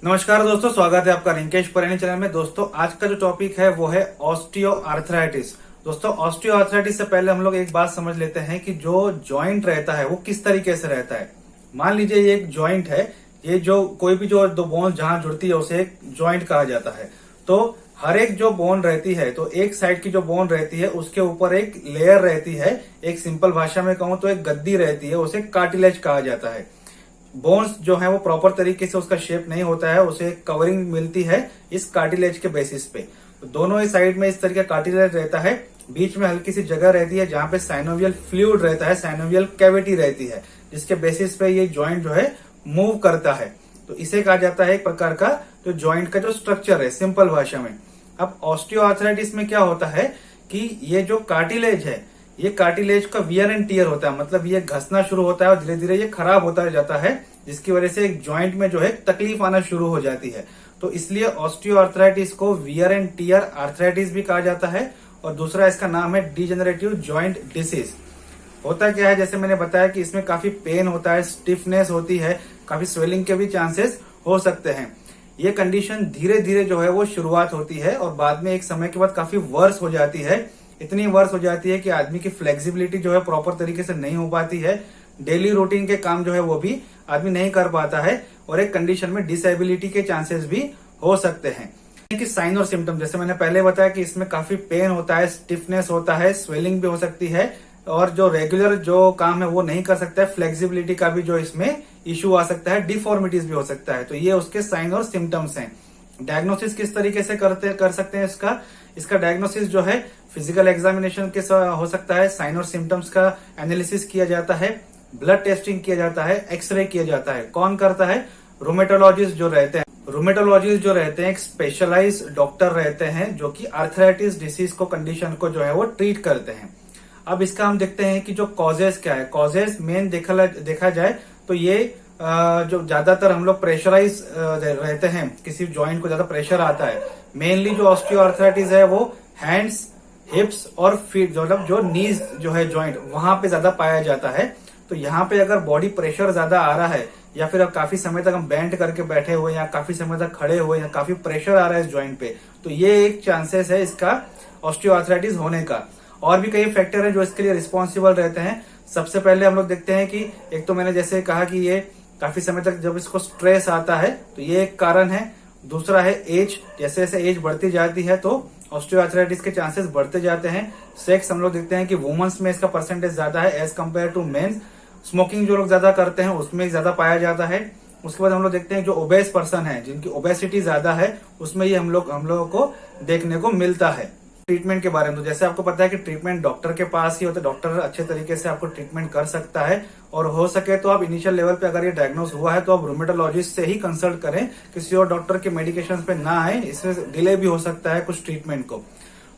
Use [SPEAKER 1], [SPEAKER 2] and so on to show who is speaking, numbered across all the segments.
[SPEAKER 1] नमस्कार दोस्तों, स्वागत है आपका रिंकेश परैनी चैनल में। दोस्तों आज का जो टॉपिक है वो है ऑस्टियोआर्थराइटिस। दोस्तों ऑस्टियोआर्थराइटिस से पहले हम लोग एक बात समझ लेते हैं कि जो जॉइंट रहता है वो किस तरीके से रहता है। मान लीजिए ये एक जॉइंट है, ये जो कोई भी जो दो बोन जहां जुड़ती है उसे एक जॉइंट कहा जाता है। तो हर एक जो बोन रहती है, तो एक साइड की जो बोन रहती है उसके ऊपर एक लेयर रहती है, एक सिंपल भाषा में कहूं तो एक गद्दी रहती है, उसे कार्टिलेज कहा जाता है। बोन्स जो है वो प्रॉपर तरीके से उसका शेप नहीं होता है, उसे कवरिंग मिलती है इस कार्टिलेज के बेसिस पे। तो दोनों ही साइड में इस तरह का कार्टिलेज रहता है, बीच में हल्की सी जगह रहती है जहां पे साइनोवियल फ्लूइड रहता है, साइनोवियल कैविटी रहती है, जिसके बेसिस पे ये जॉइंट जो है मूव करता है। तो इसे कहा जाता है एक प्रकार का जो जॉइंट का जो स्ट्रक्चर है सिंपल भाषा में। अब ऑस्टियोआर्थराइटिस में क्या होता है कि ये जो कार्टिलेज है, ये कार्टिलेज का वियर एंड टियर होता है, मतलब ये घसना शुरू होता है और धीरे धीरे ये खराब होता जाता है, जिसकी वजह से एक जॉइंट में जो है तकलीफ आना शुरू हो जाती है। तो इसलिए ऑस्टियोआर्थराइटिस को वियर एंड टियर आर्थराइटिस भी कहा जाता है, और दूसरा इसका नाम है डिजेनरेटिव जॉइंट डिसीज। होता क्या है, जैसे मैंने बताया कि इसमें काफी पेन होता है, स्टिफनेस होती है, काफी स्वेलिंग के भी चांसेस हो सकते हैं। ये कंडीशन धीरे धीरे जो है वो शुरुआत होती है और बाद में एक समय के बाद काफी वर्स हो जाती है। इतनी वर्स हो जाती है कि आदमी की फ्लेक्सिबिलिटी जो है प्रॉपर तरीके से नहीं हो पाती है, डेली रूटीन के काम जो है वो भी आदमी नहीं कर पाता है, और एक कंडीशन में डिसेबिलिटी के चांसेस भी हो सकते हैं। कि साइन और सिम्टम, जैसे मैंने पहले बताया कि इसमें काफी पेन होता है, स्टिफनेस होता है, स्वेलिंग भी हो सकती है, और जो रेगुलर जो काम है वो नहीं कर सकता है, फ्लेक्सिबिलिटी का भी जो इसमें इश्यू आ सकता है, डिफॉर्मिटीज भी हो सकता है। तो ये उसके साइन और सिम्टम्स हैं। डायग्नोसिस किस तरीके से कर सकते हैं इसका डायग्नोसिस जो है फिजिकल एग्जामिनेशन के हो सकता है, साइन और सिम्टम्स का एनालिसिस किया जाता है, ब्लड टेस्टिंग किया जाता है, एक्सरे किया जाता है। कौन करता है? रोमेटोलॉजिस्ट जो रहते हैं। रोमेटोलॉजिस्ट जो रहते हैं एक स्पेशलाइज डॉक्टर रहते हैं जो कि आर्थराइटिस डिसीज को कंडीशन को जो है वो ट्रीट करते हैं। अब इसका हम देखते हैं कि जो कॉजेज क्या है। कॉजेज मेन देखा जाए तो ये जो ज्यादातर हम लोग प्रेशराइज रहते हैं, किसी जॉइंट को ज्यादा प्रेशर आता है। मेनली जो ऑस्टियोआर्थराइटिस है वो हैंड्स, हिप्स और फीट, मतलब जो नीज जो है जॉइंट, वहां पे ज्यादा पाया जाता है। तो यहाँ पे अगर बॉडी प्रेशर ज्यादा आ रहा है, या फिर अब काफी समय तक हम बेंड करके बैठे हुए, या काफी समय तक खड़े हुए, या काफी प्रेशर आ रहा है इस जॉइंट पे, तो ये एक चांसेस है इसका ऑस्टियोआर्थराइटिस होने का। और भी कई फैक्टर है जो इसके लिए रिस्पॉन्सिबल रहते हैं। सबसे पहले हम लोग देखते हैं कि एक तो मैंने जैसे कहा कि ये काफी समय तक जब इसको स्ट्रेस आता है तो ये एक कारण है। दूसरा है एज, जैसे जैसे एज बढ़ती जाती है तो ऑस्टियोआर्थराइटिस के चांसेस बढ़ते जाते हैं। सेक्स हम लोग देखते हैं कि वुमेन्स में इसका परसेंटेज ज्यादा है as compare to mens. Smoking जो लोग ज्यादा करते हैं उसमें ज्यादा पाया जाता है। उसके बाद हम लोग देखते हैं जो ओबेस पर्सन है, जिनकी ओबेसिटी ज्यादा है, उसमें ये हम लोगों को देखने को मिलता है। ट्रीटमेंट के बारे में तो जैसे आपको पता है कि ट्रीटमेंट डॉक्टर के पास ही होता है, डॉक्टर अच्छे तरीके से आपको ट्रीटमेंट कर सकता है। और हो सके तो आप इनिशियल लेवल पे अगर ये डायग्नोस हुआ है तो आप रूमेटोलॉजिस्ट से ही कंसल्ट करें, किसी और डॉक्टर के मेडिकेशन पे ना आए, इससे डिले भी हो सकता है कुछ ट्रीटमेंट को।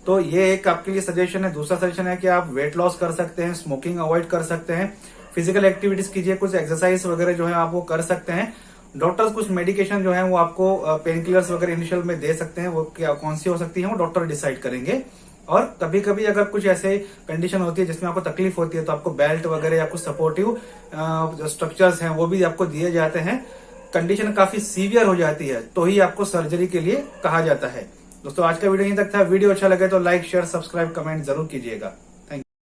[SPEAKER 1] तो ये एक आपके लिए सजेशन है। दूसरा सजेशन है कि आप वेट लॉस कर सकते हैं, स्मोकिंग अवॉइड कर सकते हैं, फिजिकल एक्टिविटीज कीजिए, कुछ एक्सरसाइज वगैरह जो है आप वो कर सकते हैं। डॉक्टर्स कुछ मेडिकेशन जो है वो आपको पेन किलर्स वगैरह इनिशियल में दे सकते हैं, वो क्या कौन सी हो सकती है वो डॉक्टर डिसाइड करेंगे। और कभी कभी अगर कुछ ऐसे कंडीशन होती है जिसमें आपको तकलीफ होती है तो आपको बेल्ट वगैरह या कुछ सपोर्टिव जो स्ट्रक्चर्स हैं वो भी आपको दिए जाते हैं। कंडीशन काफी सीवियर हो जाती है तो ही आपको सर्जरी के लिए कहा जाता है। दोस्तों आज का वीडियो यहीं तक था। वीडियो अच्छा लगे तो लाइक, शेयर, सब्सक्राइब, कमेंट जरूर कीजिएगा।